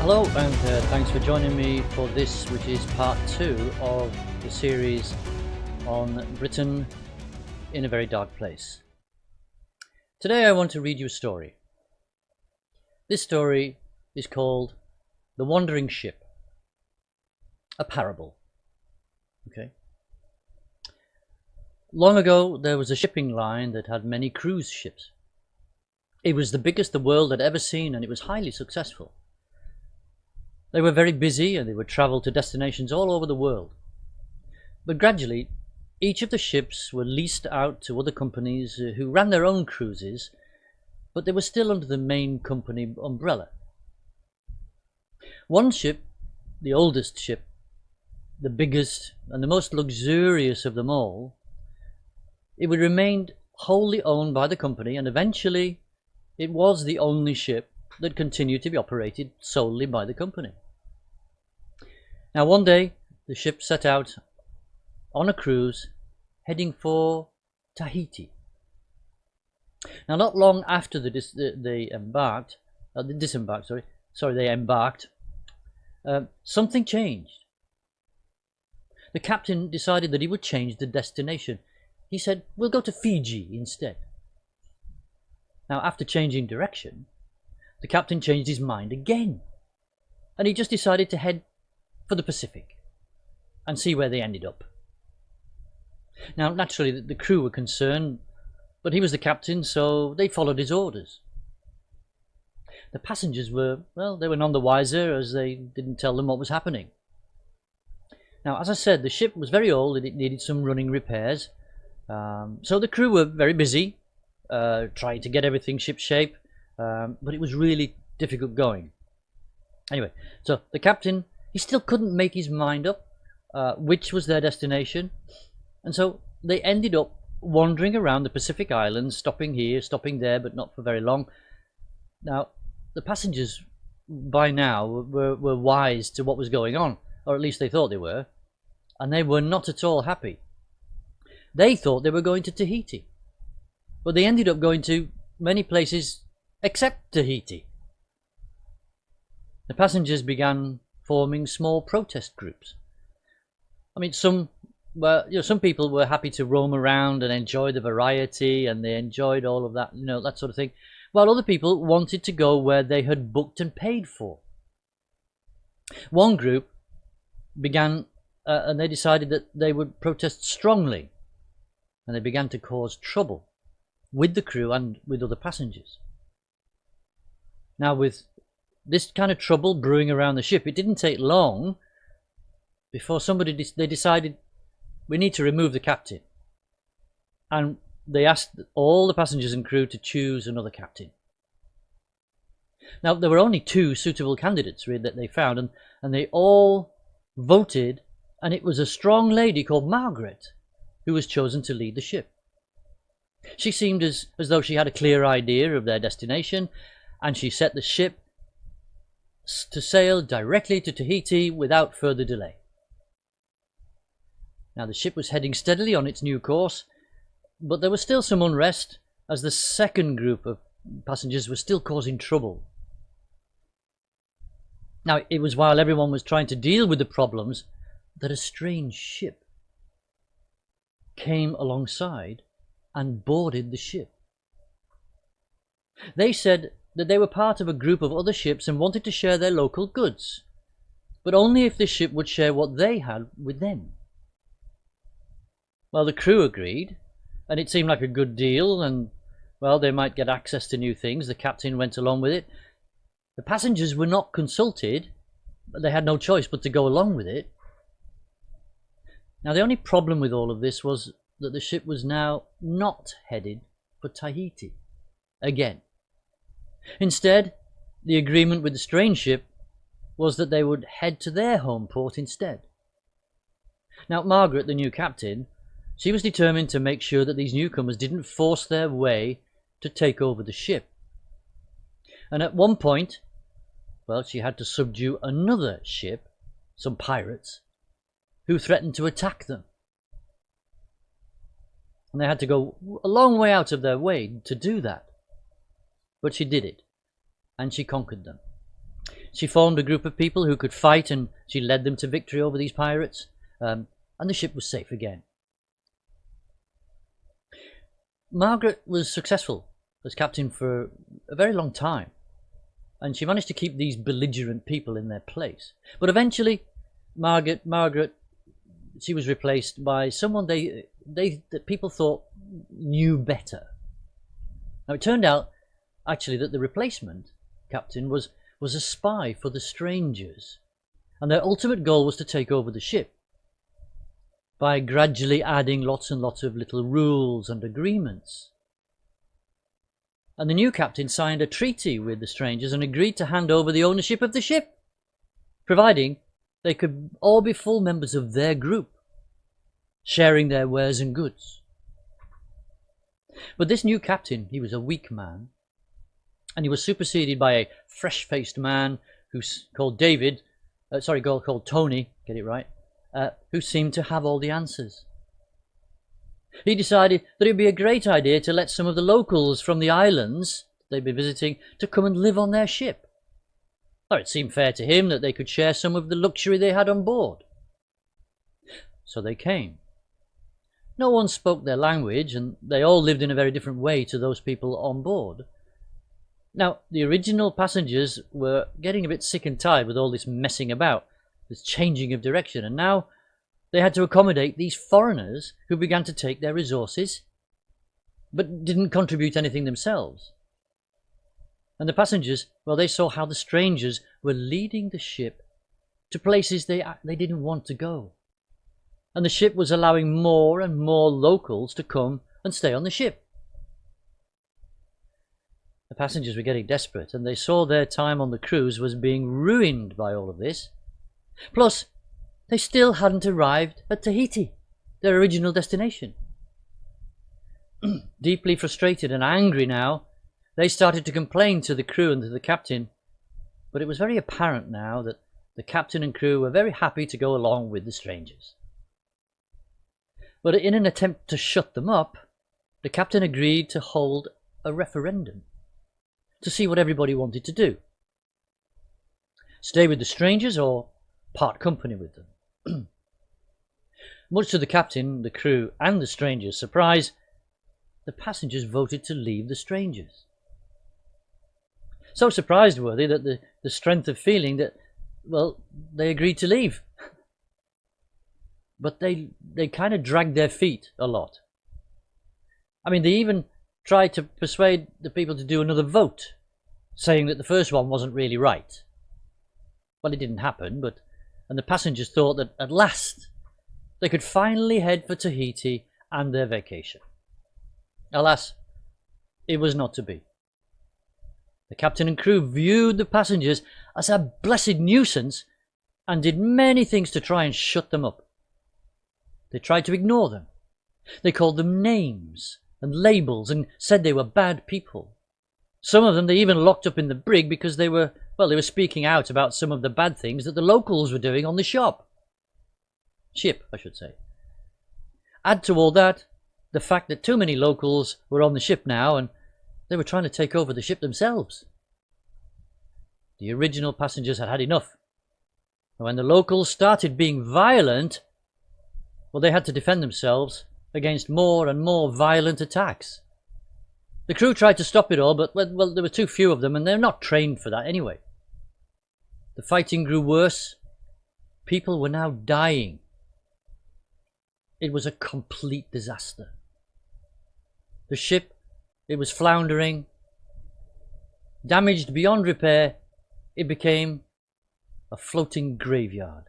Hello and thanks for joining me for this, which is part 2 of the series on Britain in a very dark place. Today I want to read you a story. This story is called The Wandering Ship, a parable. Okay. Long ago there was a shipping line that had many cruise ships. It was the biggest the world had ever seen, and it was highly successful. They were very busy and they would travel to destinations all over the world. But gradually, each of the ships were leased out to other companies who ran their own cruises, but they were still under the main company umbrella. One ship, the oldest ship, the biggest and the most luxurious of them all, it would remain wholly owned by the company, and eventually it was the only ship that continued to be operated solely by the company. Now one day the ship set out on a cruise heading for Tahiti. Now not long after they embarked, something changed. The captain decided that he would change the destination. He said, "We'll go to Fiji instead." Now after changing direction, the captain changed his mind again, and he just decided to head for the Pacific and see where they ended up. Now naturally the crew were concerned, but he was the captain, so they followed his orders. The passengers were, well, they were none the wiser, as they didn't tell them what was happening. Now as I said, the ship was very old and it needed some running repairs, so the crew were very busy trying to get everything shipshape. But it was really difficult going. Anyway, so the captain, he still couldn't make his mind up which was their destination, and so they ended up wandering around the Pacific Islands, stopping here, stopping there, but not for very long. Now the passengers by now were wise to what was going on, or at least they thought they were, and they were not at all happy. They thought they were going to Tahiti, but they ended up going to many places except Tahiti. The passengers began forming small protest groups. I mean, some people were happy to roam around and enjoy the variety, and they enjoyed all of that, that sort of thing, while other people wanted to go where they had booked and paid for. One group began, and they decided that they would protest strongly, and they began to cause trouble with the crew and with other passengers. Now with this kind of trouble brewing around the ship, it didn't take long before they decided, we need to remove the captain. And they asked all the passengers and crew to choose another captain. Now there were only 2 suitable candidates really that they found, and they all voted, and it was a strong lady called Margaret who was chosen to lead the ship. She seemed as though she had a clear idea of their destination, and she set the ship to sail directly to Tahiti without further delay. Now the ship was heading steadily on its new course, but there was still some unrest, as the second group of passengers were still causing trouble. Now it was while everyone was trying to deal with the problems that a strange ship came alongside and boarded the ship. They said that they were part of a group of other ships and wanted to share their local goods, but only if the ship would share what they had with them. Well, the crew agreed, and it seemed like a good deal, and well, they might get access to new things. The captain went along with it. The passengers were not consulted, but they had no choice but to go along with it. Now the only problem with all of this was that the ship was now not headed for Tahiti again. Instead, the agreement with the strange ship was that they would head to their home port instead. Now Margaret, the new captain, she was determined to make sure that these newcomers didn't force their way to take over the ship. And at one point, well, she had to subdue another ship, some pirates, who threatened to attack them. And they had to go a long way out of their way to do that. But she did it, and she conquered them. She formed a group of people who could fight, and she led them to victory over these pirates, and the ship was safe again. Margaret was successful as captain for a very long time, and she managed to keep these belligerent people in their place. But eventually, Margaret, she was replaced by someone that people thought knew better. Now it turned out, actually, that the replacement captain was a spy for the strangers, and their ultimate goal was to take over the ship by gradually adding lots and lots of little rules and agreements. And the new captain signed a treaty with the strangers and agreed to hand over the ownership of the ship, providing they could all be full members of their group, sharing their wares and goods. But this new captain, he was a weak man, and he was superseded by a fresh-faced man called Tony, get it right, who seemed to have all the answers. He decided that it would be a great idea to let some of the locals from the islands they'd been visiting to come and live on their ship. It seemed fair to him that they could share some of the luxury they had on board. So they came. No one spoke their language, and they all lived in a very different way to those people on board. Now, the original passengers were getting a bit sick and tired with all this messing about, this changing of direction, and now they had to accommodate these foreigners who began to take their resources, but didn't contribute anything themselves. And the passengers, well, they saw how the strangers were leading the ship to places they didn't want to go. And the ship was allowing more and more locals to come and stay on the ship. The passengers were getting desperate, and they saw their time on the cruise was being ruined by all of this. Plus, they still hadn't arrived at Tahiti, their original destination. Deeply frustrated and angry now, they started to complain to the crew and to the captain, but it was very apparent now that the captain and crew were very happy to go along with the strangers. But in an attempt to shut them up, the captain agreed to hold a referendum to see what everybody wanted to do. Stay with the strangers or part company with them. Much to the captain, the crew and the strangers' surprise, the passengers voted to leave the strangers. So surprised were they that the strength of feeling that, well, they agreed to leave. But they kind of dragged their feet a lot. I mean, they even tried to persuade the people to do another vote, saying that the first one wasn't really right. Well, it didn't happen, and the passengers thought that at last they could finally head for Tahiti and their vacation. Alas, it was not to be. The captain and crew viewed the passengers as a blessed nuisance and did many things to try and shut them up. They tried to ignore them. They called them names and labels and said they were bad people. Some of them they even locked up in the brig because they were speaking out about some of the bad things that the locals were doing on the ship, I should say. Add to all that the fact that too many locals were on the ship now, and they were trying to take over the ship themselves. The original passengers had had enough. And when the locals started being violent, well, they had to defend themselves against more and more violent attacks. The crew tried to stop it all, but well, there were too few of them, and they're not trained for that anyway. The fighting grew worse. People were now dying. It was a complete disaster. The ship, it was floundering. Damaged beyond repair, it became a floating graveyard.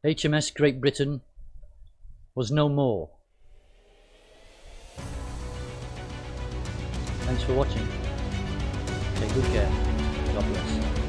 HMS Great Britain was no more. Thanks for watching. Take good care. God bless.